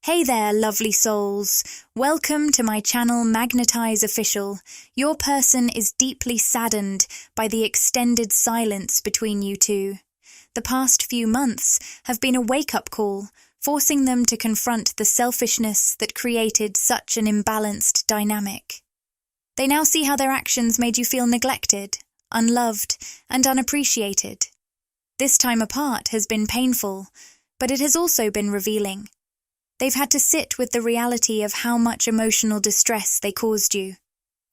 Hey there, lovely souls. Welcome to my channel Magnetize Official. Your person is deeply saddened by the extended silence between you two. The past few months have been a wake-up call, forcing them to confront the selfishness that created such an imbalanced dynamic. They now see how their actions made you feel neglected, unloved, and unappreciated. This time apart has been painful, but it has also been revealing. They've had to sit with the reality of how much emotional distress they caused you,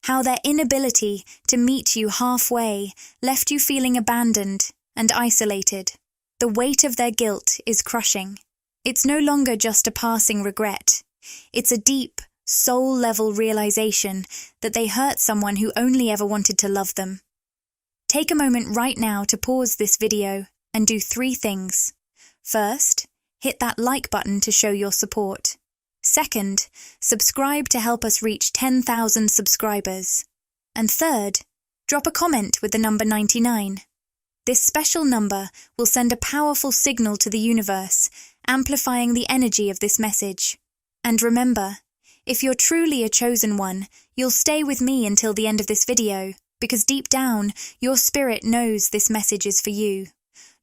how their inability to meet you halfway left you feeling abandoned and isolated. The weight of their guilt is crushing. It's no longer just a passing regret. It's a deep, soul-level realization that they hurt someone who only ever wanted to love them. Take a moment right now to pause this video and do 3 things. First, hit that like button to show your support. Second, subscribe to help us reach 10,000 subscribers. And third, drop a comment with the number 99. This special number will send a powerful signal to the universe, amplifying the energy of this message. And remember, if you're truly a chosen one, you'll stay with me until the end of this video, because deep down, your spirit knows this message is for you.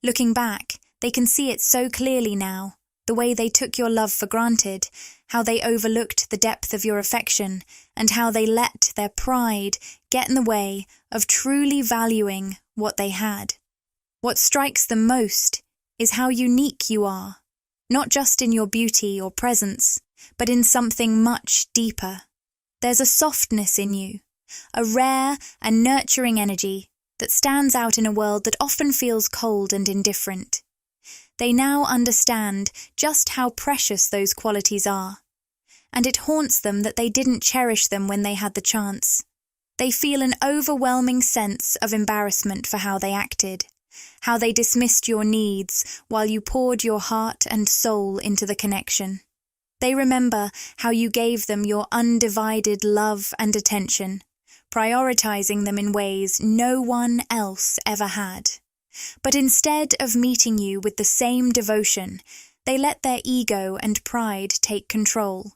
Looking back, they can see it so clearly now, the way they took your love for granted, how they overlooked the depth of your affection, and how they let their pride get in the way of truly valuing what they had. What strikes them most is how unique you are, not just in your beauty or presence, but in something much deeper. There's a softness in you, a rare and nurturing energy that stands out in a world that often feels cold and indifferent. They now understand just how precious those qualities are, and it haunts them that they didn't cherish them when they had the chance. They feel an overwhelming sense of embarrassment for how they acted, how they dismissed your needs while you poured your heart and soul into the connection. They remember how you gave them your undivided love and attention, prioritizing them in ways no one else ever had. But instead of meeting you with the same devotion, they let their ego and pride take control.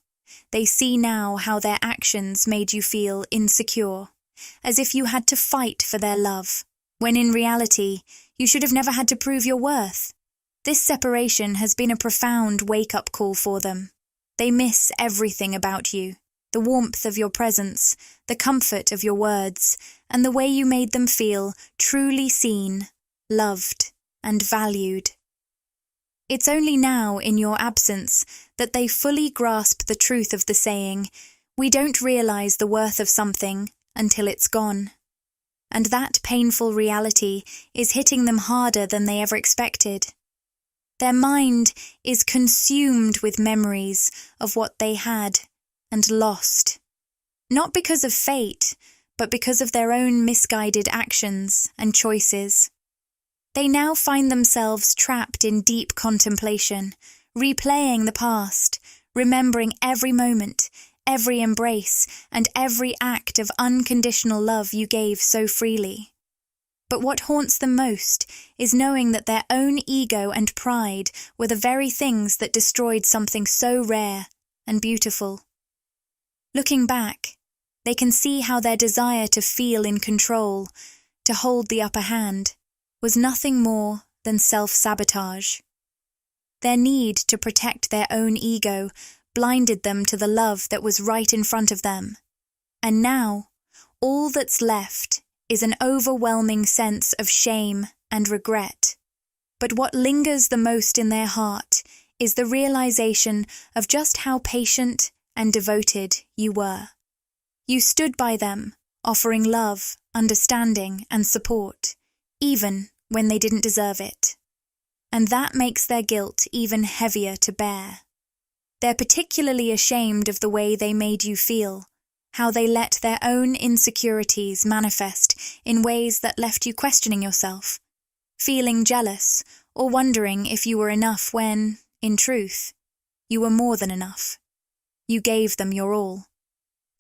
They see now how their actions made you feel insecure, as if you had to fight for their love, when in reality, you should have never had to prove your worth. This separation has been a profound wake-up call for them. They miss everything about you, the warmth of your presence, the comfort of your words, and the way you made them feel truly seen, loved, and valued. It's only now, in your absence, that they fully grasp the truth of the saying, "We don't realize the worth of something until it's gone." And that painful reality is hitting them harder than they ever expected. Their mind is consumed with memories of what they had and lost, not because of fate, but because of their own misguided actions and choices. They now find themselves trapped in deep contemplation, replaying the past, remembering every moment, every embrace, and every act of unconditional love you gave so freely. But what haunts them most is knowing that their own ego and pride were the very things that destroyed something so rare and beautiful. Looking back, they can see how their desire to feel in control, to hold the upper hand, was nothing more than self-sabotage. Their need to protect their own ego blinded them to the love that was right in front of them. And now, all that's left is an overwhelming sense of shame and regret. But what lingers the most in their heart is the realization of just how patient and devoted you were. You stood by them, offering love, understanding, and support, even when they didn't deserve it. And that makes their guilt even heavier to bear. They're particularly ashamed of the way they made you feel, how they let their own insecurities manifest in ways that left you questioning yourself, feeling jealous, or wondering if you were enough when, in truth, you were more than enough. You gave them your all,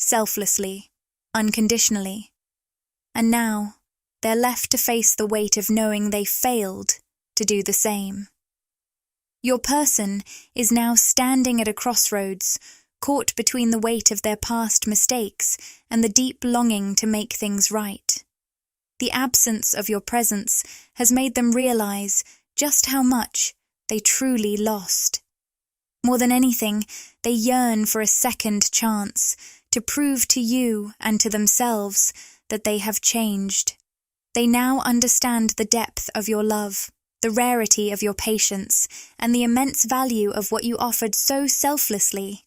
selflessly, unconditionally. And now, they're left to face the weight of knowing they failed to do the same. Your person is now standing at a crossroads, caught between the weight of their past mistakes and the deep longing to make things right. The absence of your presence has made them realize just how much they truly lost. More than anything, they yearn for a second chance to prove to you and to themselves that they have changed. They now understand the depth of your love, the rarity of your patience, and the immense value of what you offered so selflessly.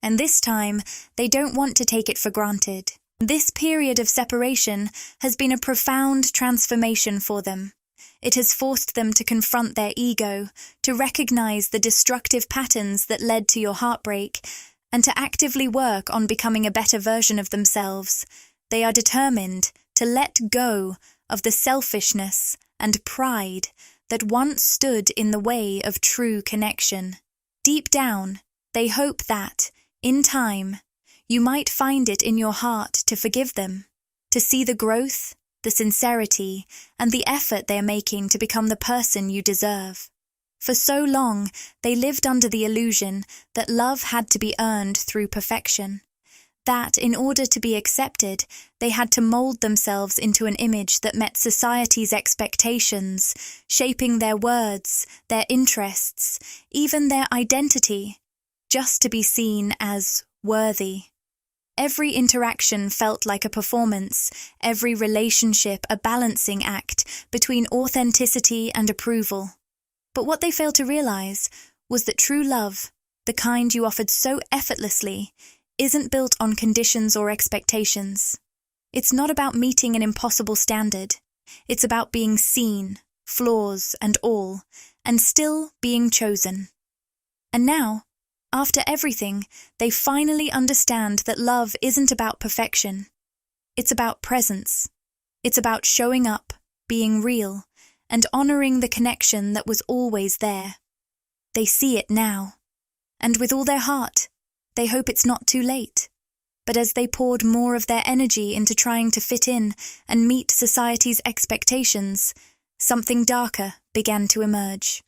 And this time, they don't want to take it for granted. This period of separation has been a profound transformation for them. It has forced them to confront their ego, to recognize the destructive patterns that led to your heartbreak, and to actively work on becoming a better version of themselves. They are determined to let go of the selfishness and pride that once stood in the way of true connection. Deep down, they hope that, in time, you might find it in your heart to forgive them, to see the growth, the sincerity, and the effort they are making to become the person you deserve. For so long, they lived under the illusion that love had to be earned through perfection, that in order to be accepted, they had to mold themselves into an image that met society's expectations, shaping their words, their interests, even their identity, just to be seen as worthy. Every interaction felt like a performance, every relationship a balancing act between authenticity and approval. But what they failed to realize was that true love, the kind you offered so effortlessly, isn't built on conditions or expectations. It's not about meeting an impossible standard. It's about being seen, flaws and all, and still being chosen. And now, after everything, they finally understand that love isn't about perfection. It's about presence. It's about showing up, being real, and honoring the connection that was always there. They see it now. And with all their heart, they hope it's not too late. But as they poured more of their energy into trying to fit in and meet society's expectations, something darker began to emerge.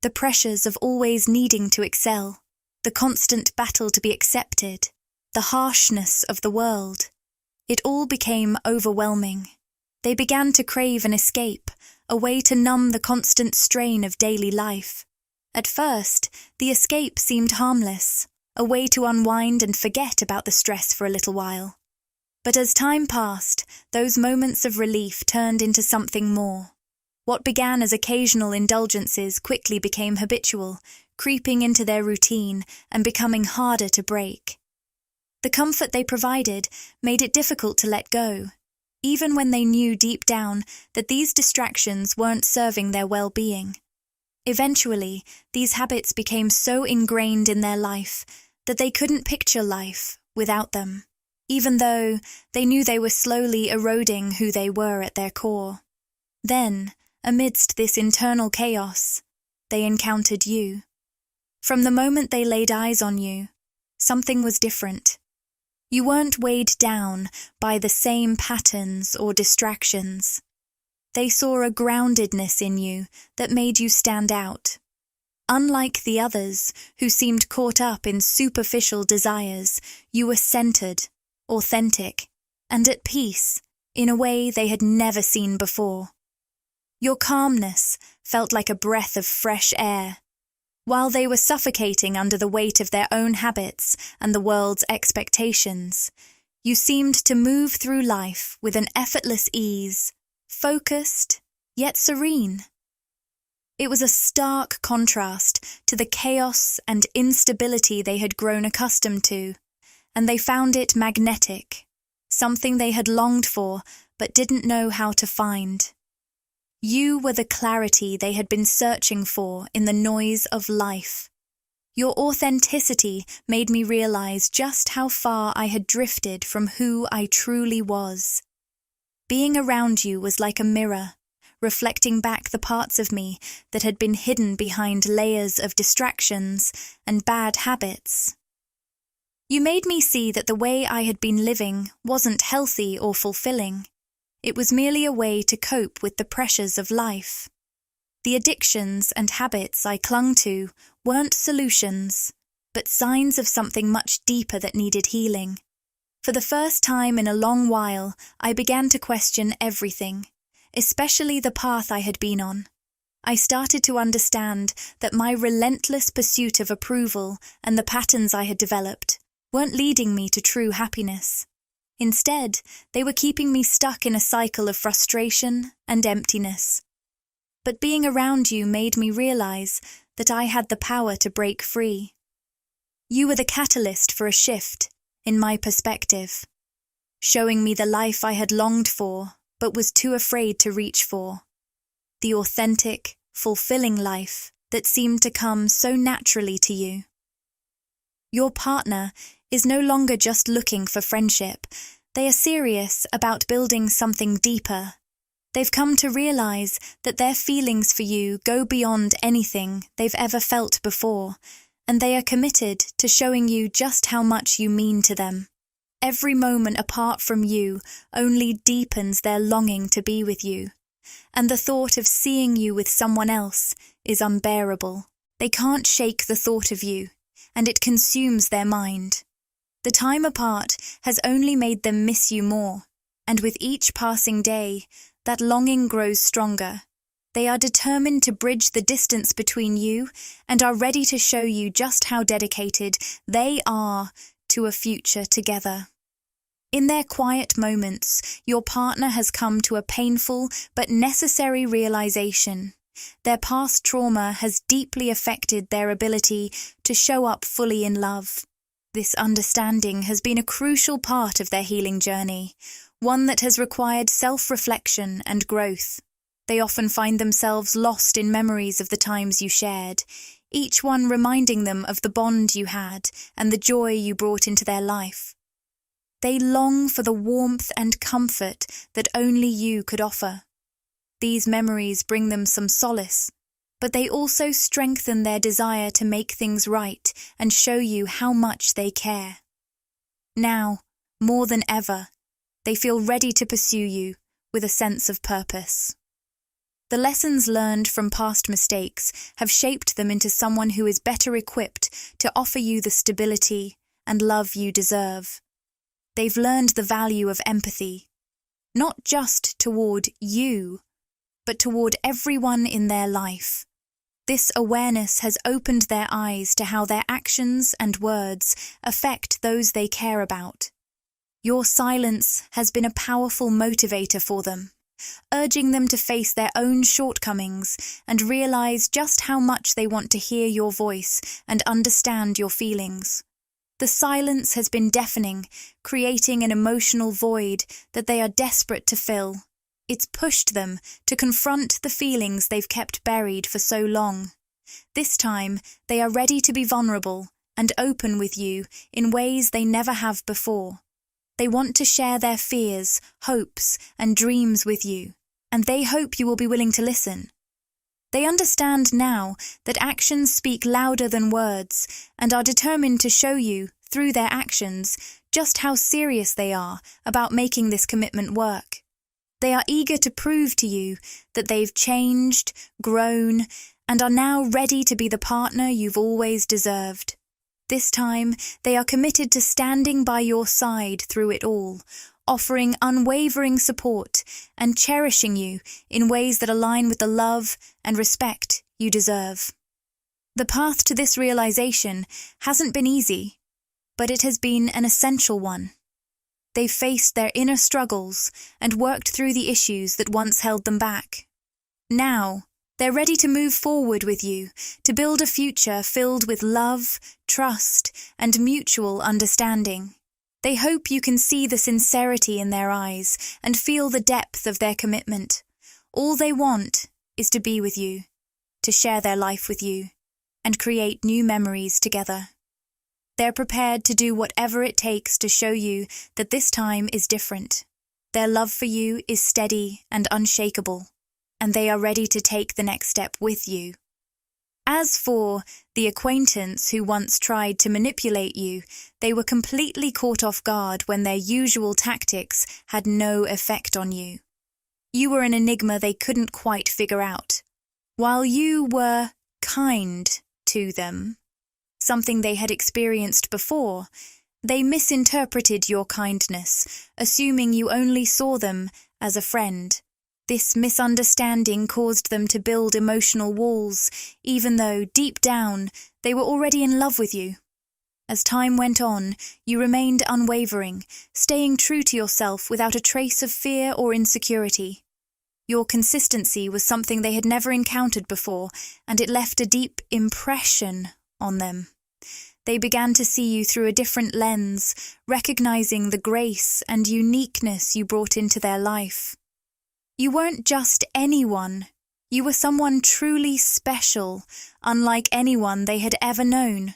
The pressures of always needing to excel, the constant battle to be accepted, the harshness of the world. It all became overwhelming. They began to crave an escape, a way to numb the constant strain of daily life. At first, the escape seemed harmless, a way to unwind and forget about the stress for a little while. But as time passed, those moments of relief turned into something more. What began as occasional indulgences quickly became habitual, creeping into their routine and becoming harder to break. The comfort they provided made it difficult to let go, even when they knew deep down that these distractions weren't serving their well-being. Eventually, these habits became so ingrained in their life that they couldn't picture life without them, even though they knew they were slowly eroding who they were at their core. Then, amidst this internal chaos, they encountered you. From the moment they laid eyes on you, something was different. You weren't weighed down by the same patterns or distractions. They saw a groundedness in you that made you stand out. Unlike the others, who seemed caught up in superficial desires, you were centered, authentic, and at peace in a way they had never seen before. Your calmness felt like a breath of fresh air. While they were suffocating under the weight of their own habits and the world's expectations, you seemed to move through life with an effortless ease, focused, yet serene. It was a stark contrast to the chaos and instability they had grown accustomed to, and they found it magnetic, something they had longed for but didn't know how to find. You were the clarity they had been searching for in the noise of life. Your authenticity made me realize just how far I had drifted from who I truly was. Being around you was like a mirror, reflecting back the parts of me that had been hidden behind layers of distractions and bad habits. You made me see that the way I had been living wasn't healthy or fulfilling. It was merely a way to cope with the pressures of life. The addictions and habits I clung to weren't solutions, but signs of something much deeper that needed healing. For the first time in a long while, I began to question everything, especially the path I had been on. I started to understand that my relentless pursuit of approval and the patterns I had developed weren't leading me to true happiness. Instead, they were keeping me stuck in a cycle of frustration and emptiness. But being around you made me realize that I had the power to break free. You were the catalyst for a shift in my perspective, showing me the life I had longed for but was too afraid to reach for. The authentic, fulfilling life that seemed to come so naturally to you. Your partner is no longer just looking for friendship. They are serious about building something deeper. They've come to realize that their feelings for you go beyond anything they've ever felt before, and they are committed to showing you just how much you mean to them. Every moment apart from you only deepens their longing to be with you, and the thought of seeing you with someone else is unbearable. They can't shake the thought of you, and it consumes their mind. The time apart has only made them miss you more, and with each passing day, that longing grows stronger. They are determined to bridge the distance between you and are ready to show you just how dedicated they are to a future together. In their quiet moments, your partner has come to a painful but necessary realization. Their past trauma has deeply affected their ability to show up fully in love. This understanding has been a crucial part of their healing journey, one that has required self-reflection and growth. They often find themselves lost in memories of the times you shared, each one reminding them of the bond you had and the joy you brought into their life. They long for the warmth and comfort that only you could offer. These memories bring them some solace, but they also strengthen their desire to make things right and show you how much they care. Now, more than ever, they feel ready to pursue you with a sense of purpose. The lessons learned from past mistakes have shaped them into someone who is better equipped to offer you the stability and love you deserve. They've learned the value of empathy, not just toward you, but toward everyone in their life. This awareness has opened their eyes to how their actions and words affect those they care about. Your silence has been a powerful motivator for them, urging them to face their own shortcomings and realize just how much they want to hear your voice and understand your feelings. The silence has been deafening, creating an emotional void that they are desperate to fill. It's pushed them to confront the feelings they've kept buried for so long. This time, they are ready to be vulnerable and open with you in ways they never have before. They want to share their fears, hopes, and dreams with you, and they hope you will be willing to listen. They understand now that actions speak louder than words and are determined to show you, through their actions, just how serious they are about making this commitment work. They are eager to prove to you that they've changed, grown, and are now ready to be the partner you've always deserved. This time, they are committed to standing by your side through it all, offering unwavering support and cherishing you in ways that align with the love and respect you deserve. The path to this realization hasn't been easy, but it has been an essential one. They've faced their inner struggles and worked through the issues that once held them back. Now, they're ready to move forward with you, to build a future filled with love, trust, and mutual understanding. They hope you can see the sincerity in their eyes and feel the depth of their commitment. All they want is to be with you, to share their life with you, and create new memories together. They're prepared to do whatever it takes to show you that this time is different. Their love for you is steady and unshakable, and they are ready to take the next step with you. As for the acquaintance who once tried to manipulate you, they were completely caught off guard when their usual tactics had no effect on you. You were an enigma they couldn't quite figure out. While you were kind to them, something they had experienced before, they misinterpreted your kindness, assuming you only saw them as a friend. This misunderstanding caused them to build emotional walls, even though, deep down, they were already in love with you. As time went on, you remained unwavering, staying true to yourself without a trace of fear or insecurity. Your consistency was something they had never encountered before, and it left a deep impression on them. They began to see you through a different lens, recognizing the grace and uniqueness you brought into their life. You weren't just anyone. You were someone truly special, unlike anyone they had ever known.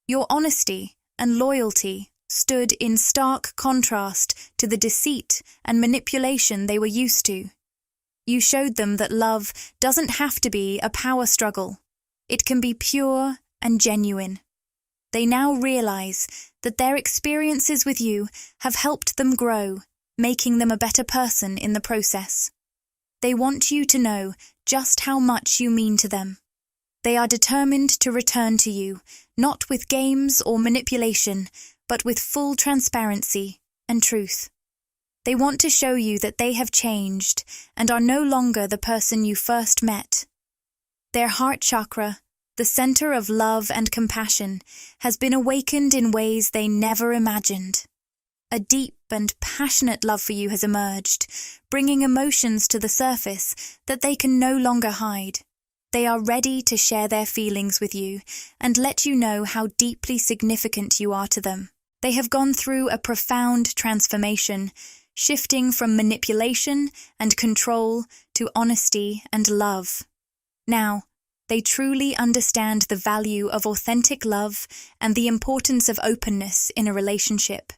Your honesty and loyalty stood in stark contrast to the deceit and manipulation they were used to. You showed them that love doesn't have to be a power struggle. It can be pure and genuine. They now realize that their experiences with you have helped them grow, making them a better person in the process. They want you to know just how much you mean to them. They are determined to return to you, not with games or manipulation, but with full transparency and truth. They want to show you that they have changed and are no longer the person you first met. Their heart chakra, the center of love and compassion, has been awakened in ways they never imagined. A deep and passionate love for you has emerged, bringing emotions to the surface that they can no longer hide. They are ready to share their feelings with you and let you know how deeply significant you are to them. They have gone through a profound transformation, shifting from manipulation and control to honesty and love. Now, they truly understand the value of authentic love and the importance of openness in a relationship.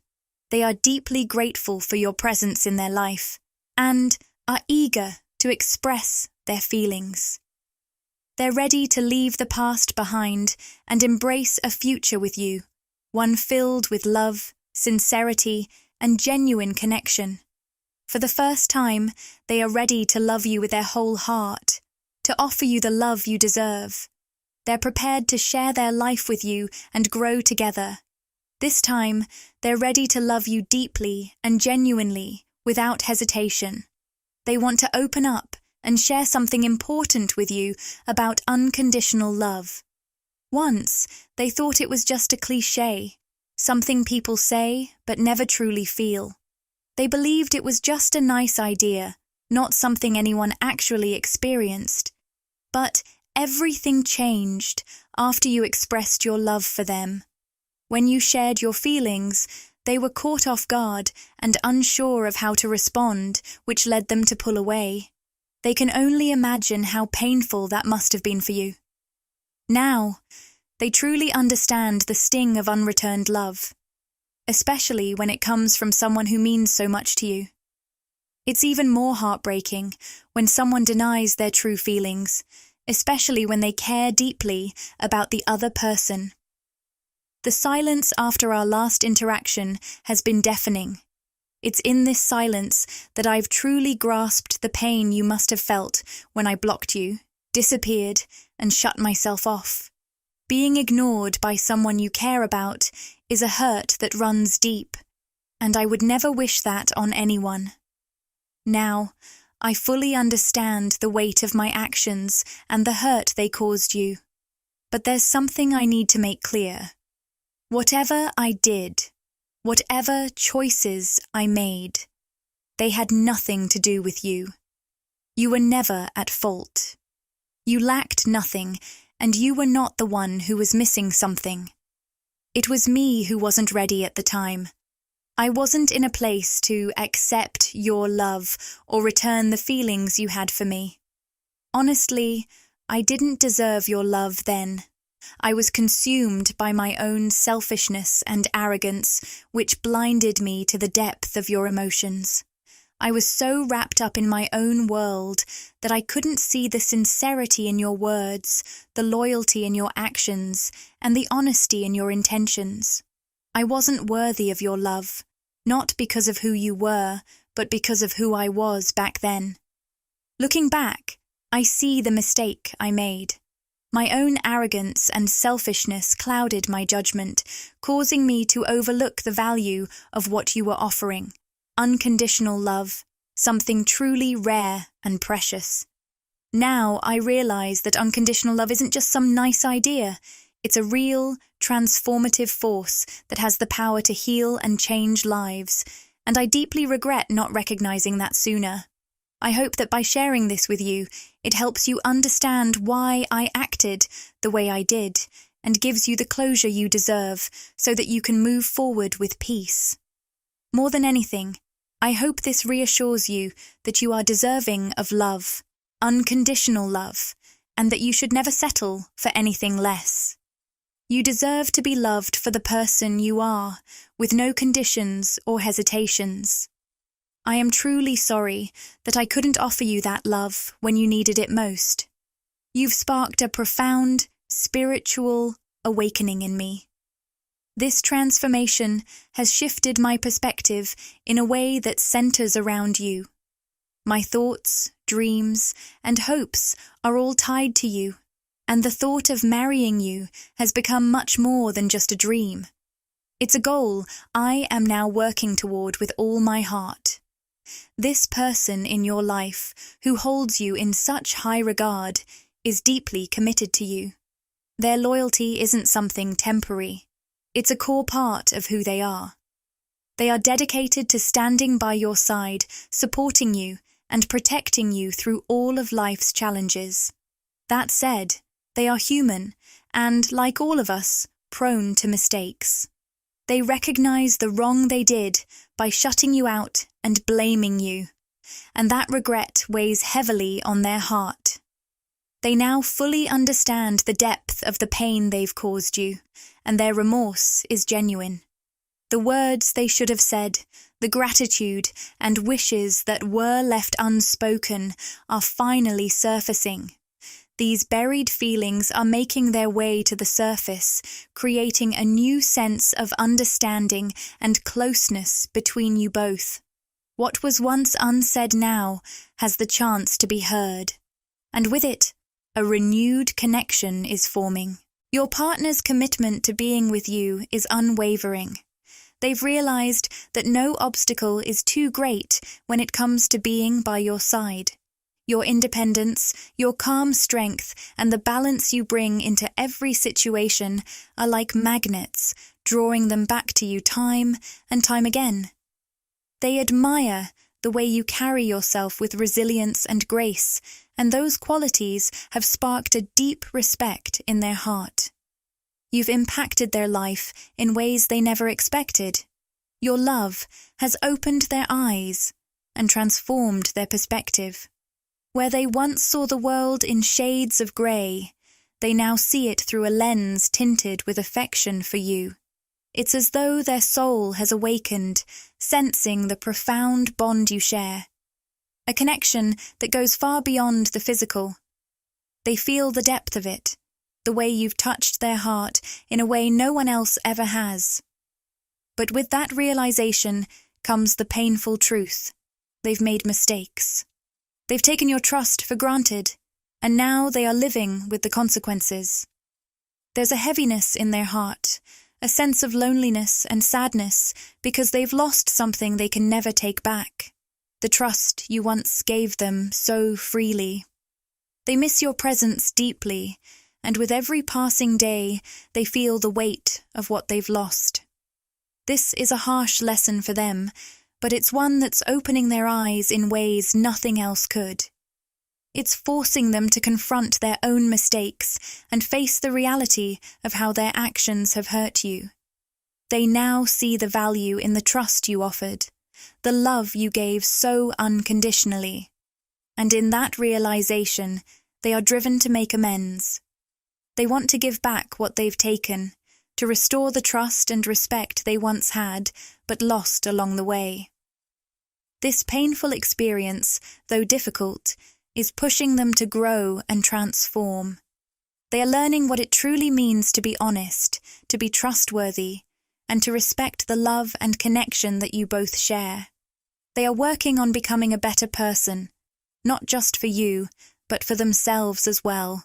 They are deeply grateful for your presence in their life and are eager to express their feelings. They're ready to leave the past behind and embrace a future with you, one filled with love, sincerity, and genuine connection. For the first time, they are ready to love you with their whole heart, to offer you the love you deserve. They're prepared to share their life with you and grow together. This time, they're ready to love you deeply and genuinely, without hesitation. They want to open up and share something important with you about unconditional love. Once, they thought it was just a cliché, something people say but never truly feel. They believed it was just a nice idea, not something anyone actually experienced. But everything changed after you expressed your love for them. When you shared your feelings, they were caught off guard and unsure of how to respond, which led them to pull away. They can only imagine how painful that must have been for you. Now, they truly understand the sting of unreturned love, especially when it comes from someone who means so much to you. It's even more heartbreaking when someone denies their true feelings, especially when they care deeply about the other person. The silence after our last interaction has been deafening. It's in this silence that I've truly grasped the pain you must have felt when I blocked you, disappeared, and shut myself off. Being ignored by someone you care about is a hurt that runs deep, and I would never wish that on anyone. Now, I fully understand the weight of my actions and the hurt they caused you. But there's something I need to make clear. Whatever I did, whatever choices I made, they had nothing to do with you. You were never at fault. You lacked nothing, and you were not the one who was missing something. It was me who wasn't ready at the time. I wasn't in a place to accept your love or return the feelings you had for me. Honestly, I didn't deserve your love then. I was consumed by my own selfishness and arrogance, which blinded me to the depth of your emotions. I was so wrapped up in my own world that I couldn't see the sincerity in your words, the loyalty in your actions, and the honesty in your intentions. I wasn't worthy of your love, not because of who you were, but because of who I was back then. Looking back, I see the mistake I made. My own arrogance and selfishness clouded my judgment, causing me to overlook the value of what you were offering. Unconditional love, something truly rare and precious. Now I realize that unconditional love isn't just some nice idea. It's a real, transformative force that has the power to heal and change lives, and I deeply regret not recognizing that sooner. I hope that by sharing this with you, it helps you understand why I acted the way I did, and gives you the closure you deserve so that you can move forward with peace. More than anything, I hope this reassures you that you are deserving of love, unconditional love, and that you should never settle for anything less. You deserve to be loved for the person you are, with no conditions or hesitations. I am truly sorry that I couldn't offer you that love when you needed it most. You've sparked a profound, spiritual awakening in me. This transformation has shifted my perspective in a way that centers around you. My thoughts, dreams, and hopes are all tied to you, and the thought of marrying you has become much more than just a dream. It's a goal I am now working toward with all my heart. This person in your life, who holds you in such high regard, is deeply committed to you. Their loyalty isn't something temporary. It's a core part of who they are. They are dedicated to standing by your side, supporting you, and protecting you through all of life's challenges. That said, they are human, and, like all of us, prone to mistakes. They recognize the wrong they did by shutting you out and blaming you, and that regret weighs heavily on their heart. They now fully understand the depth of the pain they've caused you, and their remorse is genuine. The words they should have said, the gratitude and wishes that were left unspoken are finally surfacing. These buried feelings are making their way to the surface, creating a new sense of understanding and closeness between you both. What was once unsaid now has the chance to be heard, and with it, a renewed connection is forming. Your partner's commitment to being with you is unwavering. They've realized that no obstacle is too great when it comes to being by your side. Your independence, your calm strength, and the balance you bring into every situation are like magnets, drawing them back to you time and time again. They admire the way you carry yourself with resilience and grace, and those qualities have sparked a deep respect in their heart. You've impacted their life in ways they never expected. Your love has opened their eyes and transformed their perspective. Where they once saw the world in shades of grey, they now see it through a lens tinted with affection for you. It's as though their soul has awakened, sensing the profound bond you share. A connection that goes far beyond the physical. They feel the depth of it, the way you've touched their heart in a way no one else ever has. But with that realization comes the painful truth. They've made mistakes. They've taken your trust for granted, and now they are living with the consequences. There's a heaviness in their heart, a sense of loneliness and sadness because they've lost something they can never take back. The trust you once gave them so freely. They miss your presence deeply, and with every passing day, they feel the weight of what they've lost. This is a harsh lesson for them, but it's one that's opening their eyes in ways nothing else could. It's forcing them to confront their own mistakes and face the reality of how their actions have hurt you. They now see the value in the trust you offered, the love you gave so unconditionally. And in that realization, they are driven to make amends. They want to give back what they've taken, to restore the trust and respect they once had, but lost along the way. This painful experience, though difficult, is pushing them to grow and transform. They are learning what it truly means to be honest, to be trustworthy, and to respect the love and connection that you both share. They are working on becoming a better person, not just for you, but for themselves as well.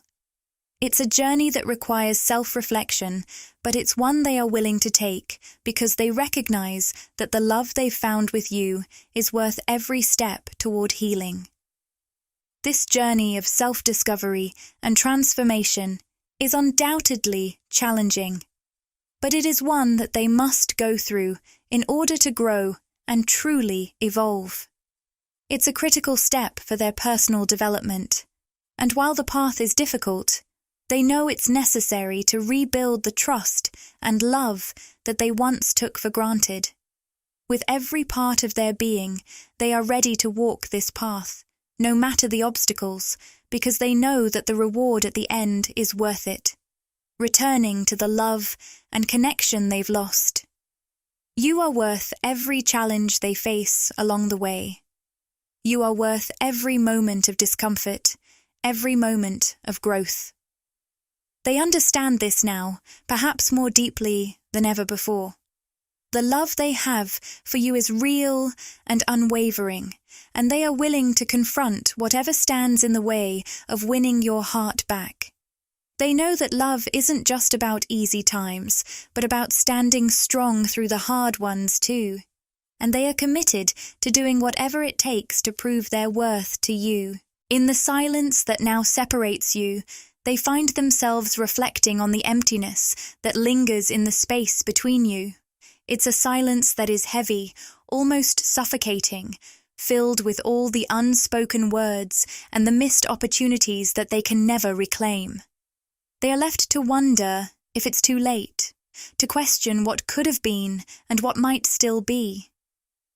It's a journey that requires self-reflection, but it's one they are willing to take because they recognize that the love they've found with you is worth every step toward healing. This journey of self-discovery and transformation is undoubtedly challenging, but it is one that they must go through in order to grow and truly evolve. It's a critical step for their personal development, and while the path is difficult, they know it's necessary to rebuild the trust and love that they once took for granted. With every part of their being, they are ready to walk this path, no matter the obstacles, because they know that the reward at the end is worth it, returning to the love and connection they've lost. You are worth every challenge they face along the way. You are worth every moment of discomfort, every moment of growth. They understand this now, perhaps more deeply than ever before. The love they have for you is real and unwavering, and they are willing to confront whatever stands in the way of winning your heart back. They know that love isn't just about easy times, but about standing strong through the hard ones too. And they are committed to doing whatever it takes to prove their worth to you. In the silence that now separates you, they find themselves reflecting on the emptiness that lingers in the space between you. It's a silence that is heavy, almost suffocating, filled with all the unspoken words and the missed opportunities that they can never reclaim. They are left to wonder if it's too late, to question what could have been and what might still be.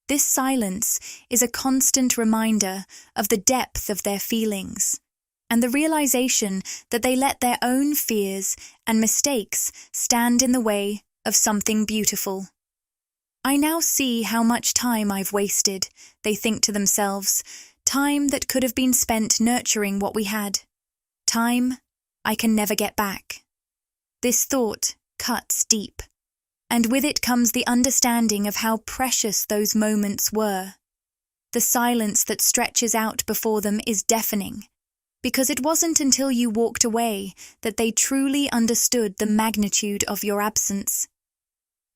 This silence is a constant reminder of the depth of their feelings, and the realization that they let their own fears and mistakes stand in the way of something beautiful. I now see how much time I've wasted, they think to themselves, time that could have been spent nurturing what we had. Time I can never get back. This thought cuts deep, and with it comes the understanding of how precious those moments were. The silence that stretches out before them is deafening, because it wasn't until you walked away that they truly understood the magnitude of your absence.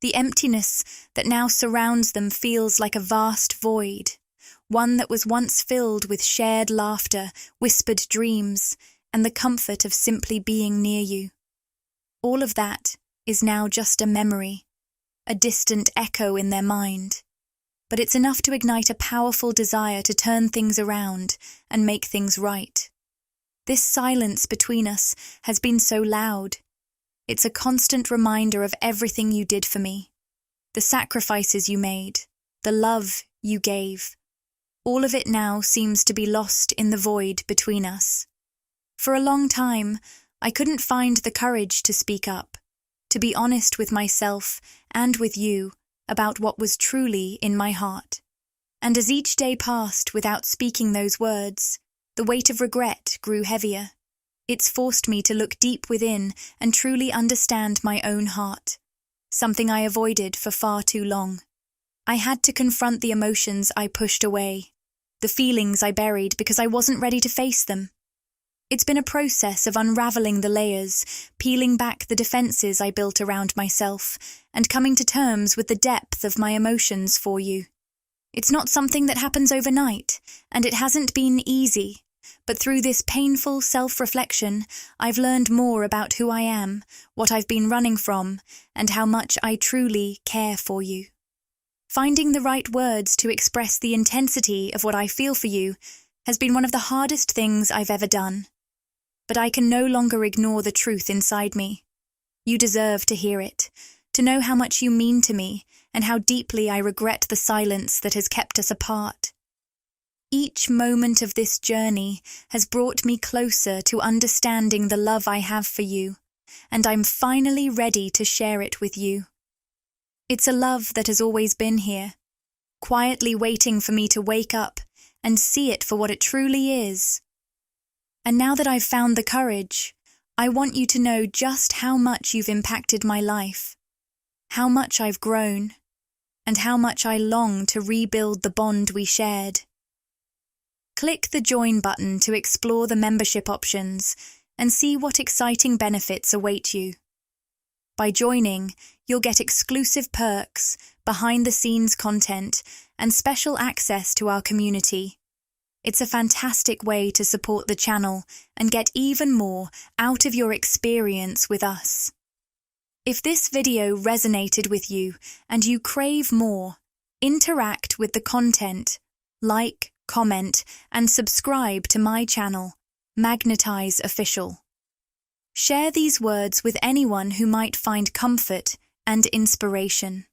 The emptiness that now surrounds them feels like a vast void, one that was once filled with shared laughter, whispered dreams, and the comfort of simply being near you. All of that is now just a memory, a distant echo in their mind, but it's enough to ignite a powerful desire to turn things around and make things right. This silence between us has been so loud. It's a constant reminder of everything you did for me, the sacrifices you made, the love you gave. All of it now seems to be lost in the void between us. For a long time, I couldn't find the courage to speak up, to be honest with myself and with you about what was truly in my heart. And as each day passed without speaking those words, the weight of regret grew heavier. It's forced me to look deep within and truly understand my own heart, something I avoided for far too long. I had to confront the emotions I pushed away, the feelings I buried because I wasn't ready to face them. It's been a process of unraveling the layers, peeling back the defenses I built around myself, and coming to terms with the depth of my emotions for you. It's not something that happens overnight, and it hasn't been easy. But through this painful self-reflection, I've learned more about who I am, what I've been running from, and how much I truly care for you. Finding the right words to express the intensity of what I feel for you has been one of the hardest things I've ever done. But I can no longer ignore the truth inside me. You deserve to hear it, to know how much you mean to me, and how deeply I regret the silence that has kept us apart. Each moment of this journey has brought me closer to understanding the love I have for you, and I'm finally ready to share it with you. It's a love that has always been here, quietly waiting for me to wake up and see it for what it truly is. And now that I've found the courage, I want you to know just how much you've impacted my life, how much I've grown, and how much I long to rebuild the bond we shared. Click the Join button to explore the membership options and see what exciting benefits await you. By joining, you'll get exclusive perks, behind-the-scenes content, and special access to our community. It's a fantastic way to support the channel and get even more out of your experience with us. If this video resonated with you and you crave more, interact with the content, like, comment, and subscribe to my channel, Magnetize Official. Share these words with anyone who might find comfort and inspiration.